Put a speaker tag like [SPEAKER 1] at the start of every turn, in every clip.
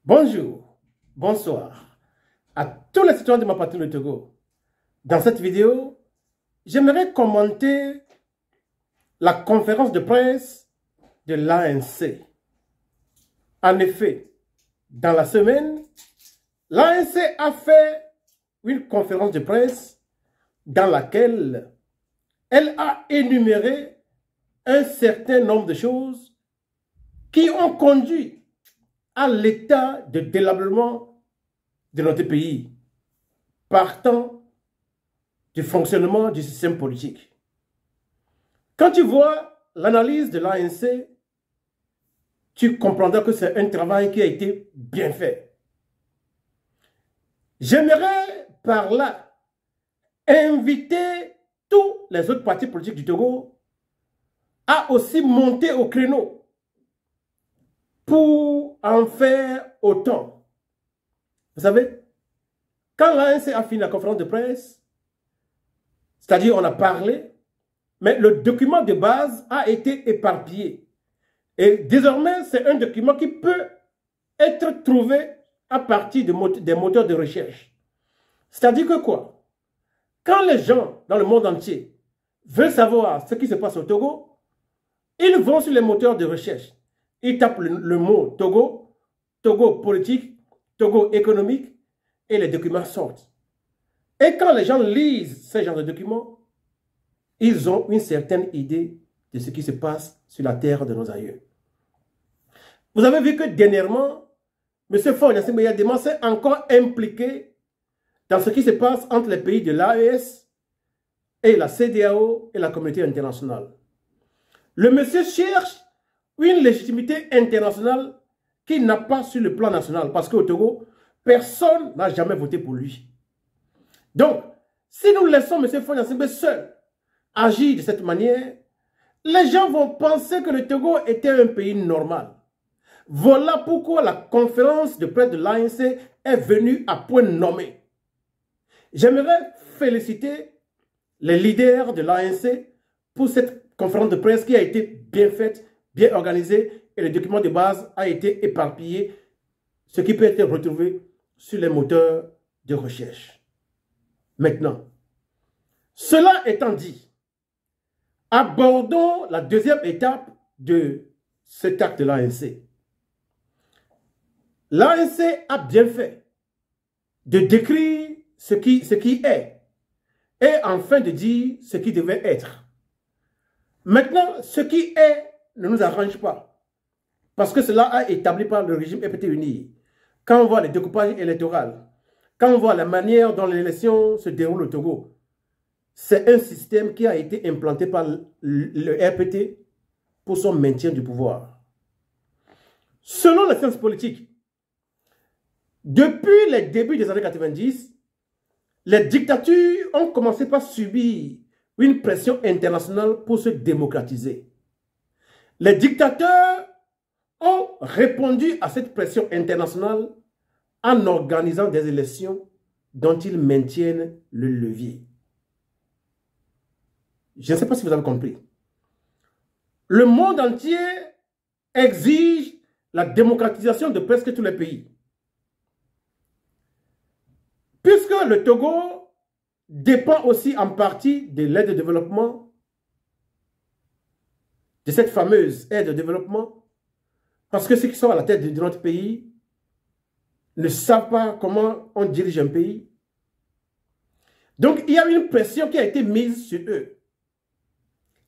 [SPEAKER 1] Bonjour, bonsoir à tous les citoyens de ma patrie le Togo. Dans cette vidéo, j'aimerais commenter la conférence de presse de l'ANC. En effet, dans la semaine, l'ANC a fait une conférence de presse dans laquelle elle a énuméré un certain nombre de choses qui ont conduit à l'état de délabrement de notre pays, partant du fonctionnement du système politique. Quand tu vois l'analyse de l'ANC, tu comprendras que c'est un travail qui a été bien fait. J'aimerais par là inviter tous les autres partis politiques du Togo à aussi monter au créneau pour en faire autant. Vous savez, quand l'ANC a fini la conférence de presse, c'est-à-dire on a parlé, mais le document de base a été éparpillé. Et désormais, c'est un document qui peut être trouvé à partir des moteurs de recherche. C'est-à-dire que quoi? Quand les gens dans le monde entier veulent savoir ce qui se passe au Togo, ils vont sur les moteurs de recherche. Ils tapent le mot Togo, Togo politique, Togo économique, et les documents sortent. Et quand les gens lisent ce genre de documents, ils ont une certaine idée de ce qui se passe sur la terre de nos aïeux. Vous avez vu que dernièrement, M. Faure Gnassingbé Eyadema s'est encore impliqué dans ce qui se passe entre les pays de l'AES et la CEDEAO et la communauté internationale. Le monsieur cherche une légitimité internationale qu'il n'a pas sur le plan national, parce qu'au Togo, personne n'a jamais voté pour lui. Donc, si nous laissons M. Faure Gnassingbé seul agir de cette manière, les gens vont penser que le Togo était un pays normal. Voilà pourquoi la conférence de presse de l'ANC est venue à point nommé. J'aimerais féliciter les leaders de l'ANC pour cette conférence de presse qui a été bien faite, bien organisée, et le document de base a été éparpillé, ce qui peut être retrouvé sur les moteurs de recherche. Maintenant, cela étant dit, abordons la deuxième étape de cet acte de l'ANC. L'ANC a bien fait de décrire ce qui est et enfin de dire ce qui devait être. Maintenant, ce qui est ne nous arrange pas parce que cela a été établi par le régime EPT-UNI. Quand on voit les découpages électoraux, quand on voit la manière dont l'élection se déroule au Togo, c'est un système qui a été implanté par le RPT pour son maintien du pouvoir. Selon la science politique, depuis les débuts des années 90, les dictatures ont commencé par subir une pression internationale pour se démocratiser. Les dictateurs ont répondu à cette pression internationale en organisant des élections dont ils maintiennent le levier. Je ne sais pas si vous avez compris. Le monde entier exige la démocratisation de presque tous les pays. Puisque le Togo dépend aussi en partie de l'aide de développement, de cette fameuse aide de développement, parce que ceux qui sont à la tête de notre pays ne savent pas comment on dirige un pays. Donc, il y a une pression qui a été mise sur eux.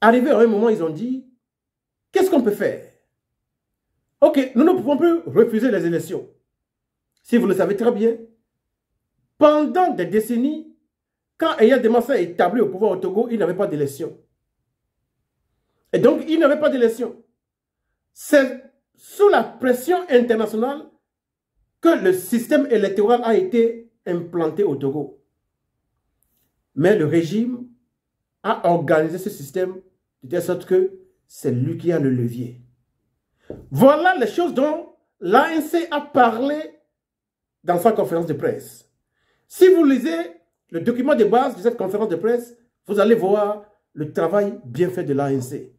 [SPEAKER 1] Arrivé à un moment, ils ont dit, qu'est-ce qu'on peut faire? Ok, nous ne pouvons plus refuser les élections. Si vous le savez très bien, pendant des décennies, quand Eyadema s'est établi au pouvoir au Togo, il n'avait pas d'élection. Et donc, il n'avait pas d'élection. C'est sous la pression internationale que le système électoral a été implanté au Togo. Mais le régime a organisé ce système de telle sorte que c'est lui qui a le levier. Voilà les choses dont l'ANC a parlé dans sa conférence de presse. Si vous lisez le document de base de cette conférence de presse, vous allez voir le travail bien fait de l'ANC.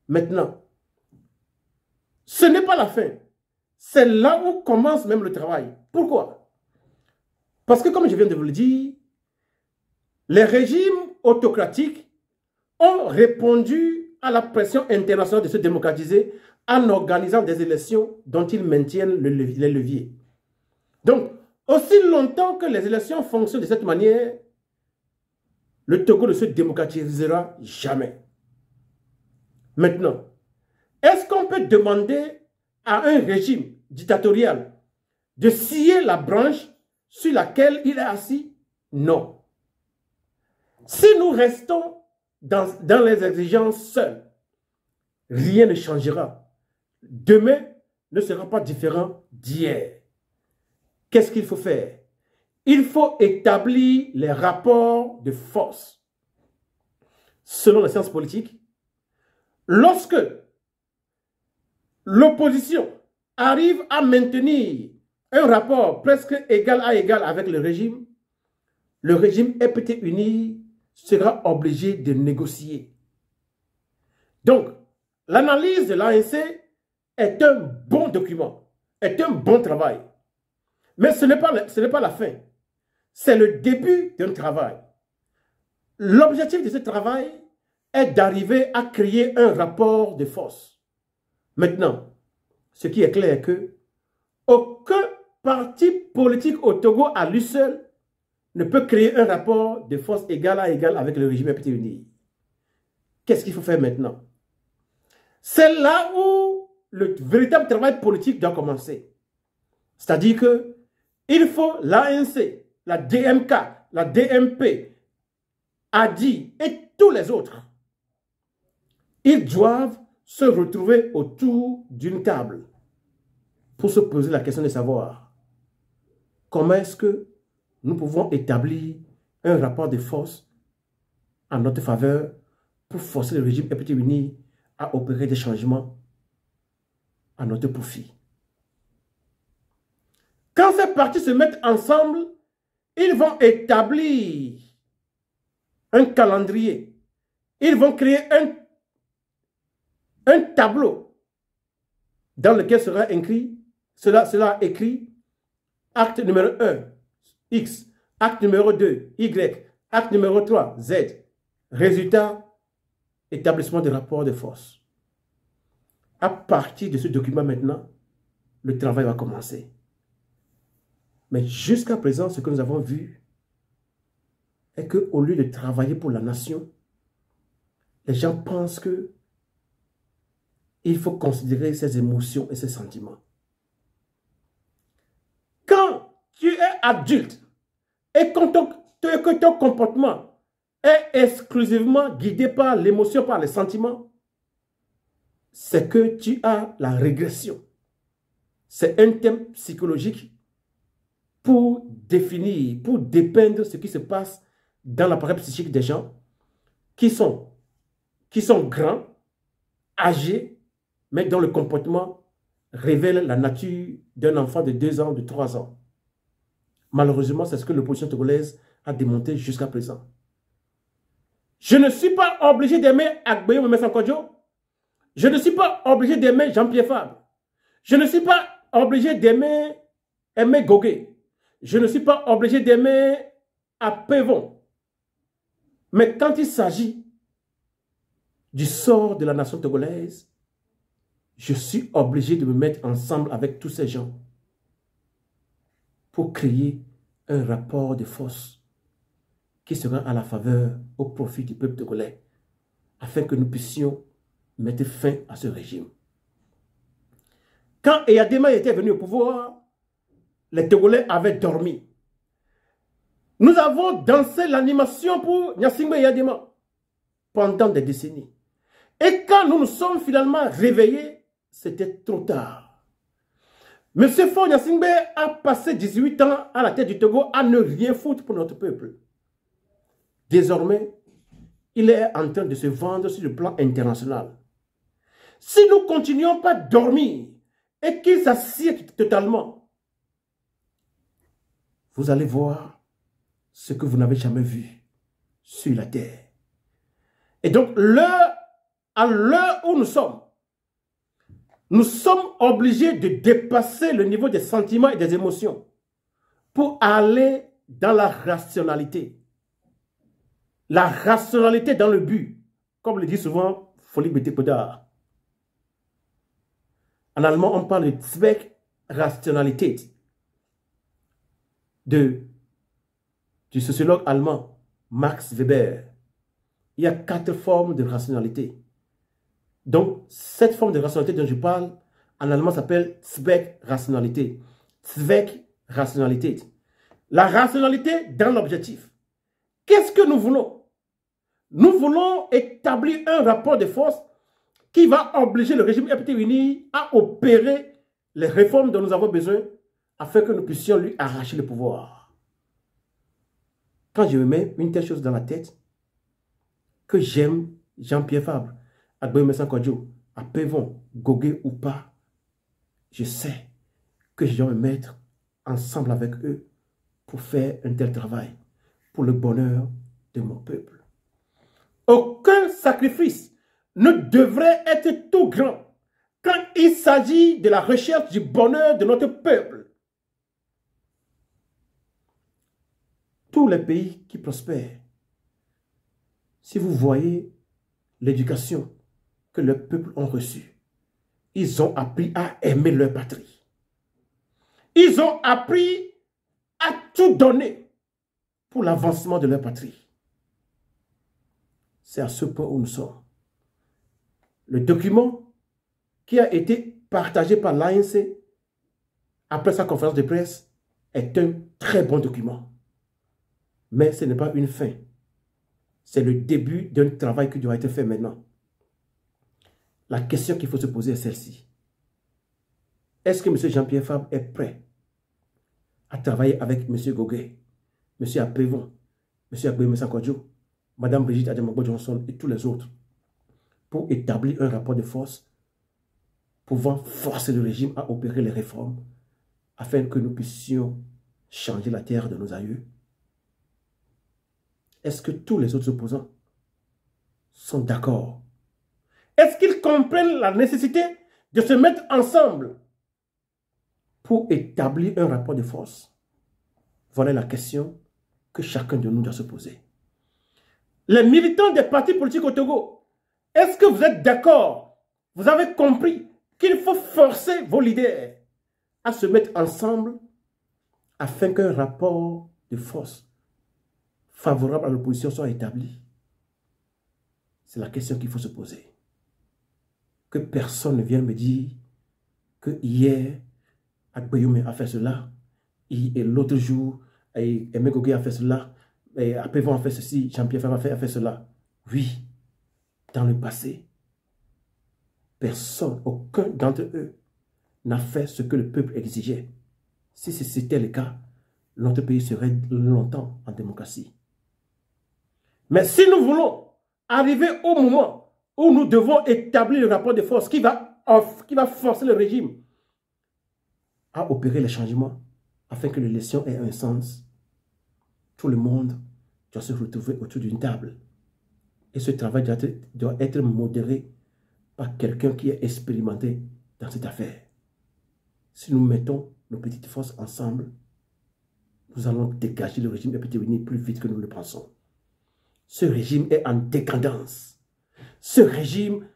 [SPEAKER 1] Maintenant, ce n'est pas la fin. c'est là où commence même le travail. Pourquoi? Parce que comme je viens de vous le dire, les régimes autocratiques ont répondu à la pression internationale de se démocratiser en organisant des élections dont ils maintiennent les leviers. Donc, aussi longtemps que les élections fonctionnent de cette manière, le Togo ne se démocratisera jamais. Maintenant, est-ce qu'on peut demander à un régime dictatorial de scier la branche sur laquelle il est assis? Non. Si nous restons dans les exigences seules, rien ne changera. Demain ne sera pas différent d'hier. Qu'est-ce qu'il faut faire? Il faut établir les rapports de force. Selon la science politique, lorsque l'opposition arrive à maintenir un rapport presque égal à égal avec le régime EPT uni sera obligé de négocier. Donc, l'analyse de l'ANC est un bon document, est un bon travail. Mais ce n'est pas la fin. C'est le début d'un travail. L'objectif de ce travail est d'arriver à créer un rapport de force. Maintenant, ce qui est clair est que aucun parti politique au Togo à lui seul ne peut créer un rapport de force égal à égal avec le régime EPT uni. Qu'est-ce qu'il faut faire maintenant? C'est là où le véritable travail politique doit commencer. C'est-à-dire que il faut l'ANC, la DMK, la DMP, ADI et tous les autres. Ils doivent se retrouver autour d'une table pour se poser la question de savoir comment est-ce que nous pouvons établir un rapport de force en notre faveur pour forcer le régime EPT uni à opérer des changements à notre profit. Quand ces partis se mettent ensemble, ils vont établir un calendrier. Ils vont créer un tableau dans lequel sera écrit acte numéro 1, X, acte numéro 2, Y, acte numéro 3, Z. Résultat, établissement de rapport de force. À partir de ce document maintenant, le travail va commencer. Mais jusqu'à présent, ce que nous avons vu est qu'au lieu de travailler pour la nation, les gens pensent que il faut considérer ses émotions et ses sentiments. Quand tu es adulte et que ton comportement est exclusivement guidé par l'émotion, par les sentiments, c'est que tu as la régression. C'est un thème psychologique pour définir, pour dépeindre ce qui se passe dans l'appareil psychique des gens qui sont grands, âgés, mais dont le comportement révèle la nature d'un enfant de 2 ans, de 3 ans. Malheureusement, c'est ce que l'opposition togolaise a démonté jusqu'à présent. Je ne suis pas obligé d'aimer Agbeyo Memesankodjo. Je ne suis pas obligé d'aimer Jean-Pierre Fabre. Je ne suis pas obligé d'aimer Gogué. Je ne suis pas obligé d'aimer Apevon. Mais quand il s'agit du sort de la nation togolaise, je suis obligé de me mettre ensemble avec tous ces gens pour créer un rapport de force qui sera à la faveur, au profit du peuple togolais, afin que nous puissions mettre fin à ce régime. Quand Eyadema était venu au pouvoir, les Togolais avaient dormi. Nous avons dansé l'animation pour Gnassingbé Eyadema pendant des décennies. Et quand nous nous sommes finalement réveillés, c'était trop tard. M. Faure Gnassingbé a passé 18 ans à la tête du Togo à ne rien foutre pour notre peuple. Désormais, il est en train de se vendre sur le plan international. Si nous ne continuons pas à dormir et qu'il s'assied totalement, vous allez voir ce que vous n'avez jamais vu sur la terre. Et donc, à l'heure où nous sommes, nous sommes obligés de dépasser le niveau des sentiments et des émotions pour aller dans la rationalité. La rationalité dans le but, comme le dit souvent Folie Betepodar. En allemand, on parle de Zweck-Rationalität du sociologue allemand Max Weber. Il y a 4 formes de rationalité. Donc, cette forme de rationalité dont je parle, en allemand, s'appelle Zweck-Rationalität. Zweck-Rationalität. La rationalité dans l'objectif. Qu'est-ce que nous voulons? Nous voulons établir un rapport de force qui va obliger le régime FPT-UNI à opérer les réformes dont nous avons besoin afin que nous puissions lui arracher le pouvoir. Quand je me mets une telle chose dans la tête, que j'aime Jean-Pierre Fabre, Agboé Mensah Kodjo, à Pévon, Gogué ou pas, je sais que je dois me mettre ensemble avec eux pour faire un tel travail, pour le bonheur de mon peuple. Aucun sacrifice ne devrait être tout grand quand il s'agit de la recherche du bonheur de notre peuple. Tous les pays qui prospèrent, si vous voyez l'éducation que le peuple ont reçue, ils ont appris à aimer leur patrie. Ils ont appris à tout donner pour l'avancement de leur patrie. C'est à ce point où nous sommes. Le document qui a été partagé par l'ANC après sa conférence de presse est un très bon document. Mais ce n'est pas une fin. C'est le début d'un travail qui doit être fait maintenant. La question qu'il faut se poser est celle-ci. Est-ce que M. Jean-Pierre Fabre est prêt à travailler avec M. Gogué, M. Apévon, M. Agboé Mensah Kodjo, Mme Brigitte Adjamagbo Johnson et tous les autres pour établir un rapport de force pouvant forcer le régime à opérer les réformes afin que nous puissions changer la terre de nos aïeux? Est-ce que tous les autres opposants sont d'accord? Est-ce qu'ils comprennent la nécessité de se mettre ensemble pour établir un rapport de force? Voilà la question que chacun de nous doit se poser. Les militants des partis politiques au Togo, est-ce que vous êtes d'accord? Vous avez compris qu'il faut forcer vos leaders à se mettre ensemble afin qu'un rapport de force favorable à l'opposition soit établi? C'est la question qu'il faut se poser. Que personne ne vienne me dire que hier, Agboyoume a fait cela, et l'autre jour, Aimé Gogué a fait cela, et Apévon a fait ceci, Jean-Pierre Fabre a fait cela. Oui, dans le passé, personne, aucun d'entre eux n'a fait ce que le peuple exigeait. Si c'était le cas, notre pays serait longtemps en démocratie. Mais si nous voulons arriver au moment où nous devons établir le rapport de force qui va forcer le régime à opérer les changements afin que l'élection ait un sens, tout le monde doit se retrouver autour d'une table. Et ce travail doit être modéré par quelqu'un qui est expérimenté dans cette affaire. Si nous mettons nos petites forces ensemble, nous allons dégager le régime FPT-UNI plus vite que nous le pensons. Ce régime est en décadence. Ce régime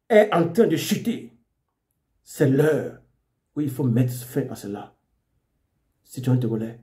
[SPEAKER 1] est en train de chuter. C'est l'heure où il faut mettre fin à cela. Citoyens togolais,